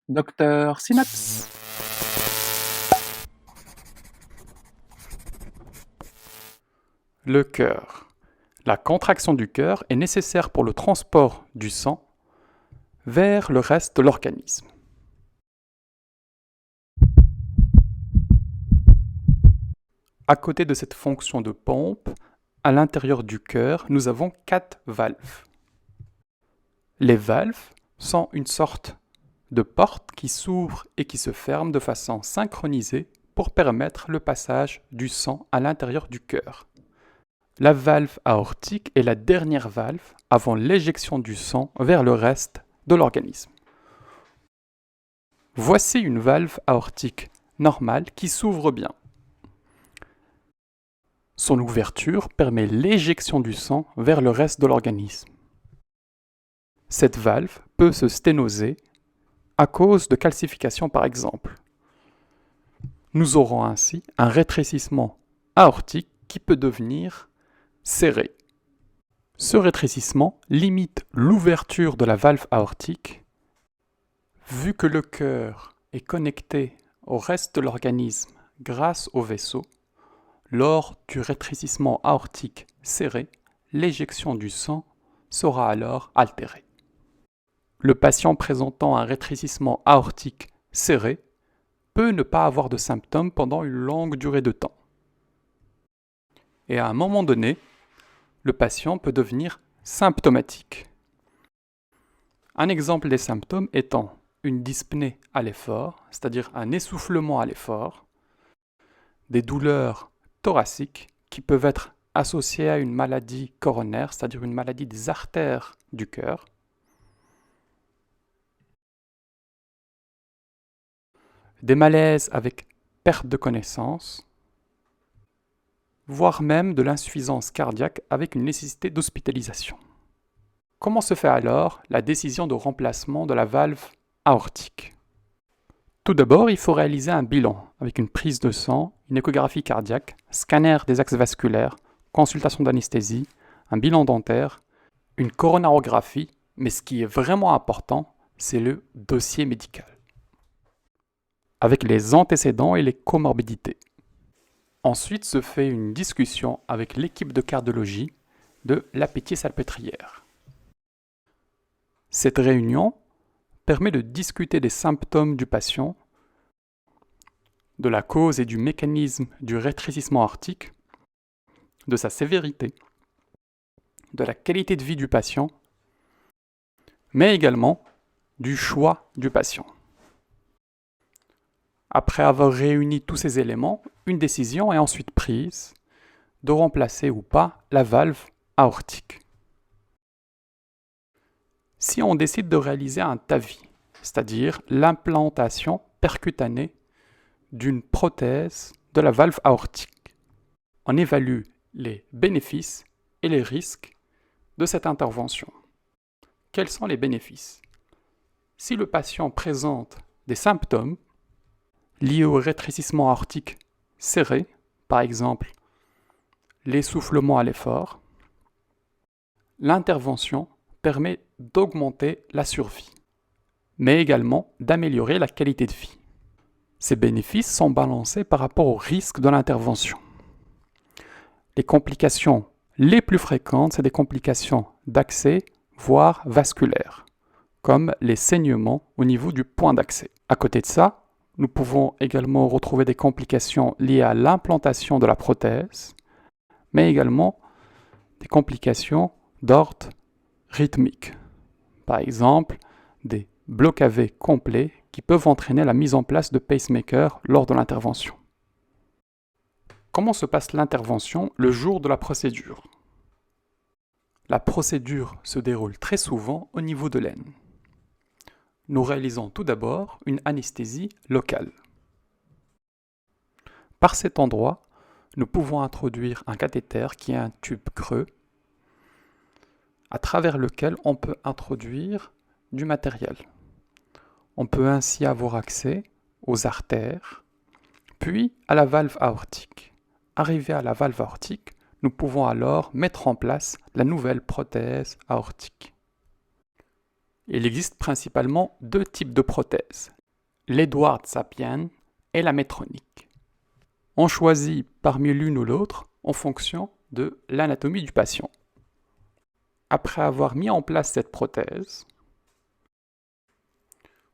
Docteur Synapse. Le cœur. La contraction du cœur est nécessaire pour le transport du sang vers le reste de l'organisme. À côté de cette fonction de pompe, à l'intérieur du cœur, nous avons 4 valves. Les valves sont une sorte de porte qui s'ouvre et qui se ferme de façon synchronisée pour permettre le passage du sang à l'intérieur du cœur. La valve aortique est la dernière valve avant l'éjection du sang vers le reste de l'organisme. Voici une valve aortique normale qui s'ouvre bien. Son ouverture permet l'éjection du sang vers le reste de l'organisme. Cette valve peut se sténoser à cause de calcification par exemple. Nous aurons ainsi un rétrécissement aortique qui peut devenir serré. Ce rétrécissement limite l'ouverture de la valve aortique. Vu que le cœur est connecté au reste de l'organisme grâce au vaisseau, lors du rétrécissement aortique serré, l'éjection du sang sera alors altérée. Le patient présentant un rétrécissement aortique serré peut ne pas avoir de symptômes pendant une longue durée de temps. Et à un moment donné, le patient peut devenir symptomatique. Un exemple des symptômes étant une dyspnée à l'effort, c'est-à-dire un essoufflement à l'effort, des douleurs thoraciques qui peuvent être associées à une maladie coronaire, c'est-à-dire une maladie des artères du cœur, des malaises avec perte de connaissance, voire même de l'insuffisance cardiaque avec une nécessité d'hospitalisation. Comment se fait alors la décision de remplacement de la valve aortique? Tout d'abord, il faut réaliser un bilan avec une prise de sang, une échographie cardiaque, scanner des axes vasculaires, consultation d'anesthésie, un bilan dentaire, une coronarographie, mais ce qui est vraiment important, c'est le dossier médical, avec les antécédents et les comorbidités. Ensuite se fait une discussion avec l'équipe de cardiologie de la Pitié-Salpêtrière. Cette réunion permet de discuter des symptômes du patient, de la cause et du mécanisme du rétrécissement aortique, de sa sévérité, de la qualité de vie du patient, mais également du choix du patient. Après avoir réuni tous ces éléments, une décision est ensuite prise de remplacer ou pas la valve aortique. Si on décide de réaliser un TAVI, c'est-à-dire l'implantation percutanée d'une prothèse de la valve aortique, on évalue les bénéfices et les risques de cette intervention. Quels sont les bénéfices? Si le patient présente des symptômes liés au rétrécissement aortique serré, par exemple l'essoufflement à l'effort, l'intervention permet d'augmenter la survie, mais également d'améliorer la qualité de vie. Ces bénéfices sont balancés par rapport au risque de l'intervention. Les complications les plus fréquentes, c'est des complications d'accès, voire vasculaires, comme les saignements au niveau du point d'accès. À côté de ça, nous pouvons également retrouver des complications liées à l'implantation de la prothèse, mais également des complications d'ordre rythmique. Par exemple, des blocs AV complets qui peuvent entraîner la mise en place de pacemakers lors de l'intervention. Comment se passe l'intervention le jour de la procédure? La procédure se déroule très souvent au niveau de l'aine. Nous réalisons tout d'abord une anesthésie locale. Par cet endroit, nous pouvons introduire un cathéter qui est un tube creux à travers lequel on peut introduire du matériel. On peut ainsi avoir accès aux artères, puis à la valve aortique. Arrivé à la valve aortique, nous pouvons alors mettre en place la nouvelle prothèse aortique. Il existe principalement deux types de prothèses, l'Edward Sapien et la Medtronic. On choisit parmi l'une ou l'autre en fonction de l'anatomie du patient. Après avoir mis en place cette prothèse,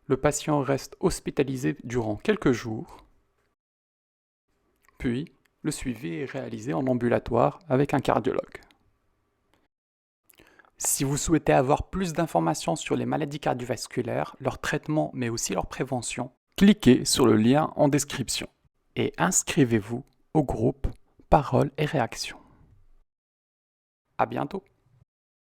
le patient reste hospitalisé durant quelques jours, puis le suivi est réalisé en ambulatoire avec un cardiologue. Si vous souhaitez avoir plus d'informations sur les maladies cardiovasculaires, leur traitement mais aussi leur prévention, cliquez sur le lien en description et inscrivez-vous au groupe Paroles et Réactions. À bientôt!